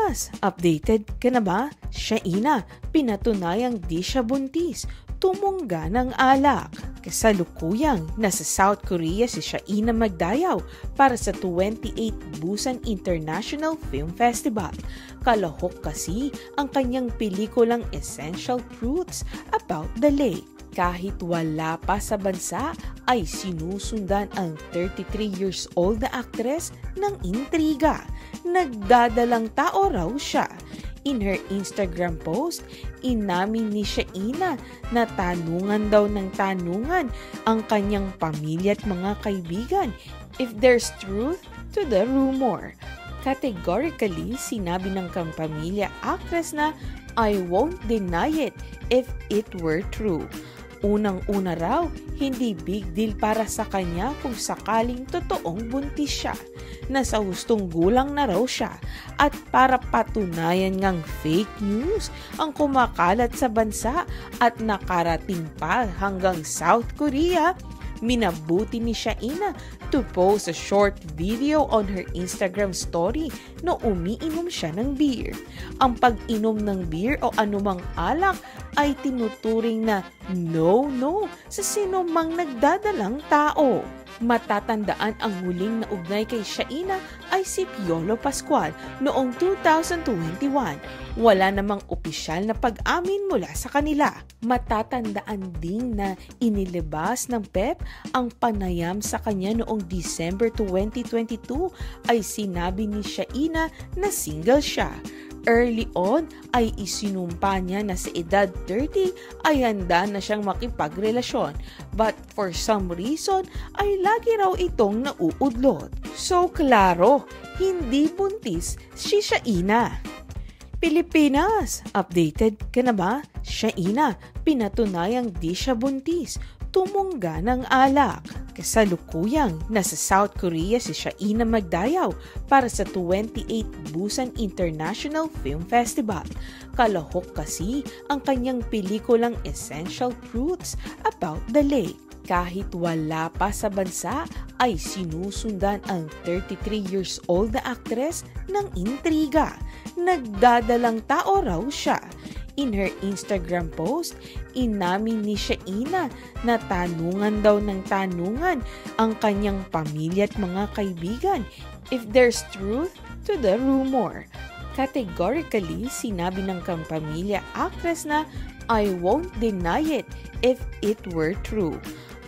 Pilipinas, updated ka na ba? Shaina, pinatunayang di siya buntis, tumungga ng alak. Kasalukuyang nasa South Korea si Shaina Magdayaw para sa 28th Busan International Film Festival. Kalahok kasi ang kanyang pelikulang Essential Truths About the Lake. Kahit wala pa sa bansa, ay sinusundan ang 33 years old na aktres ng intriga. Nagdadalang tao raw siya. In her Instagram post, inamin ni Shaina na tanungan daw ng tanungan ang kanyang pamilya at mga kaibigan if there's truth to the rumor. Categorically, sinabi ng kampamilya actress na I won't deny it if it were true. Unang-una raw, hindi big deal para sa kanya kung sakaling totoong buntis siya. Nasa hustong gulang na raw siya at para patunayan ngang fake news ang kumakalat sa bansa at nakarating pa hanggang South Korea, minabuti ni Shaina to post a short video on her Instagram story na umiinom siya ng beer. Ang pag-inom ng beer o anumang alak ay tinuturing na no sa sinumang nagdadalang tao. Matatandaan ang huling na ugnay kay Shaina ay si Piolo Pascual noong 2021. Wala namang opisyal na pag-amin mula sa kanila. Matatandaan din na inilabas ng PEP ang panayam sa kanya noong December 2022 ay sinabi ni Shaina na single siya. Early on ay isinumpa niya na sa edad 30 ay handa na siyang makipagrelasyon. But for some reason ay lagi raw itong nauudlot. So klaro, hindi buntis si Shaina. Pilipinas, updated ka na ba? Shaina, pinatunayang di siya buntis, tumungga ng alak. Kasalukuyang nasa South Korea si Shaina Magdayaw para sa 28th Busan International Film Festival. Kalahok kasi ang kanyang pelikulang Essential Truths About the Lake. Kahit wala pa sa bansa, ay sinusundan ang 33 years old na aktres ng intriga. Nagdadalang tao raw siya. In her Instagram post, inamin ni Shaina na tanungan daw ng tanungan ang kanyang pamilya at mga kaibigan if there's truth to the rumor. Categorically, sinabi ng kampamilya actress na I won't deny it if it were true.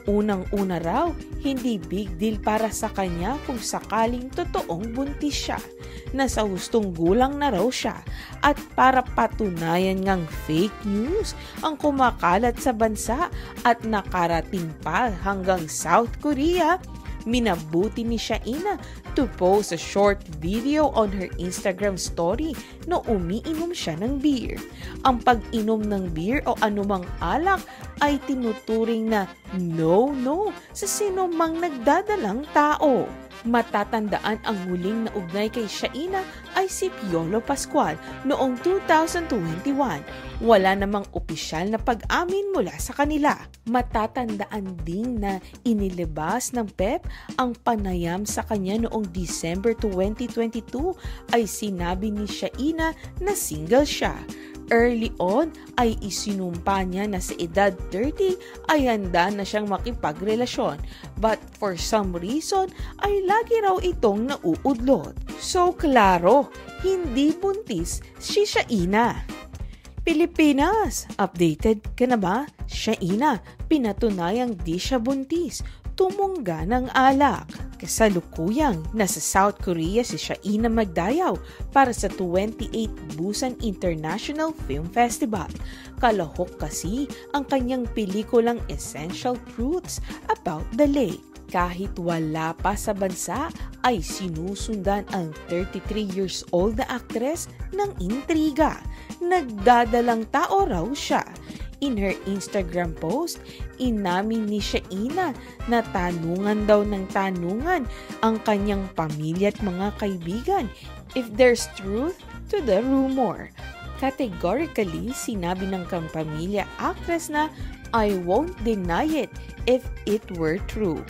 Unang-una raw, hindi big deal para sa kanya kung sakaling totoong buntis siya. Nasa hustong gulang na raw siya at para patunayan ngang fake news ang kumakalat sa bansa at nakarating pa hanggang South Korea, minabuti ni Shaina to post a short video on her Instagram story na umiinom siya ng beer. Ang pag-inom ng beer o anumang alak ay tinuturing na no sa sinumang nagdadalang tao. Matatandaan ang huling na ugnay kay Shaina ay si Piolo Pascual noong 2021. Wala namang opisyal na pag-amin mula sa kanila. Matatandaan din na inilabas ng PEP ang panayam sa kanya noong December 2022 ay sinabi ni Shaina na single siya. Early on ay isinumpa niya na sa edad 30 ay handa na siyang makipagrelasyon. But for some reason ay lagi raw itong nauudlot. So klaro, hindi buntis si Shaina. Pilipinas, updated ka na ba? Shaina, pinatunayang di siya buntis, tumungga ng alak. Kasalukuyang nasa South Korea si Shaina Magdayaw para sa 28th Busan International Film Festival. Kalahok kasi ang kanyang pelikulang Essential Truths About the Lake. Kahit wala pa sa bansa, ay sinusundan ang 33 years old na aktres ng intriga. Nagdadalang tao raw siya. In her Instagram post, inamin ni Shaina na tanungan daw ng tanungan ang kanyang pamilya at mga kaibigan if there's truth to the rumor. Categorically, sinabi ng kampamilya actress na I won't deny it if it were true.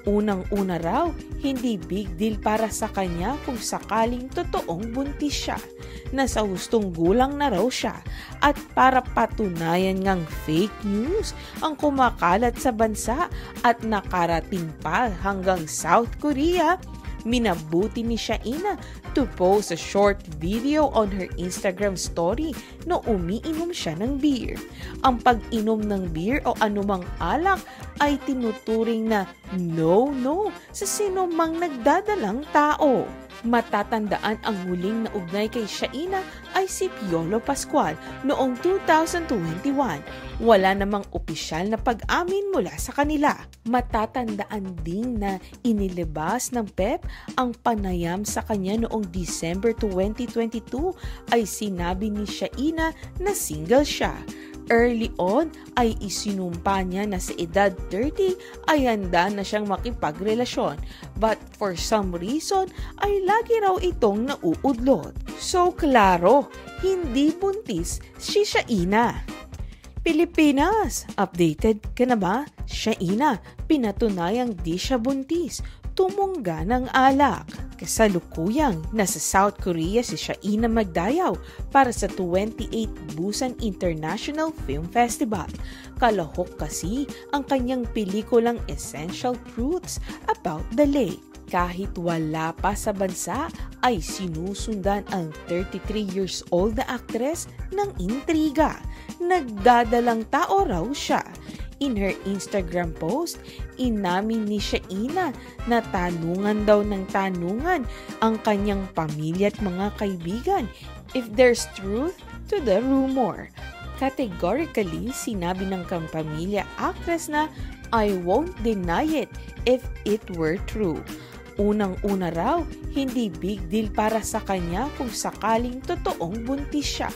Unang-una raw, hindi big deal para sa kanya kung sakaling totoong buntis siya. na sa hustong gulang na raw siya at para patunayan ngang fake news ang kumakalat sa bansa at nakarating pa hanggang South Korea, minabuti ni Shaina to post a short video on her Instagram story na umiinom siya ng beer. Ang pag-inom ng beer o anumang alak ay tinuturing na no sa sinumang nagdadalang tao. Matatandaan ang huling naugnay kay Shaina ay si Piolo Pascual noong 2021. Wala namang opisyal na pag-amin mula sa kanila. Matatandaan din na inilabas ng PEP ang panayam sa kanya noong December 2022 ay sinabi ni Shaina na single siya. Early on ay isinumpa niya na sa edad 30 ay handa na siyang makipagrelasyon, but for some reason ay lagi raw itong nauudlot. So klaro, hindi buntis si Shaina. Pilipinas, updated ka na ba? Shaina, pinatunayang di siya buntis, tumungga ng alak. Kasalukuyang nasa South Korea si Shaina Magdayaw para sa 28th Busan International Film Festival. Kalahok kasi ang kanyang pelikulang Essential Truths About the Lake. Kahit wala pa sa bansa, ay sinusundan ang 33 years old na aktres ng intriga. Nagdadalang tao raw siya. In her Instagram post, inamin ni Shaina na tanungan daw ng tanungan ang kanyang pamilya at mga kaibigan if there's truth to the rumor. Categorically, sinabi ng pamilya actress na I won't deny it if it were true. Unang-una raw, hindi big deal para sa kanya kung sakaling totoong buntis siya.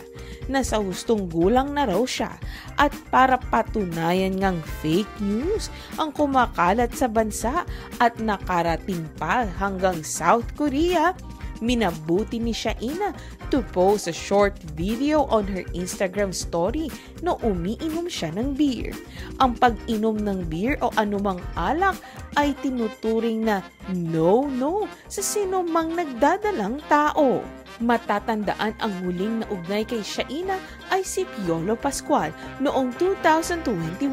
Nasa hustong gulang na raw siya at para patunayan ngang fake news ang kumakalat sa bansa at nakarating pa hanggang South Korea, minabuti ni Shaina to post a short video on her Instagram story na umiinom siya ng beer. Ang pag-inom ng beer o anumang alak ay tinuturing na no sa sinumang nagdadalang tao. Matatandaan ang huling naugnay kay Shaina ay si Piolo Pascual noong 2021.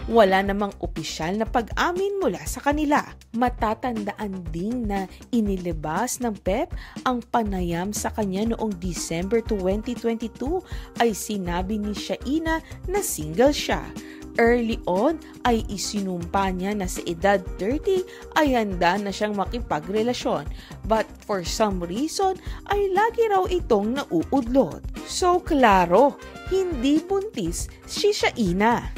Wala namang opisyal na pag-amin mula sa kanila. Matatandaan din na inilabas ng PEP ang panayam sa kanya noong December 2022 ay sinabi ni Shaina na single siya. Early on ay isinumpa niya na sa edad 30 ay handa na siyang makipagrelasyon, but for some reason ay lagi raw itong nauudlot. So klaro, hindi buntis si Shaina.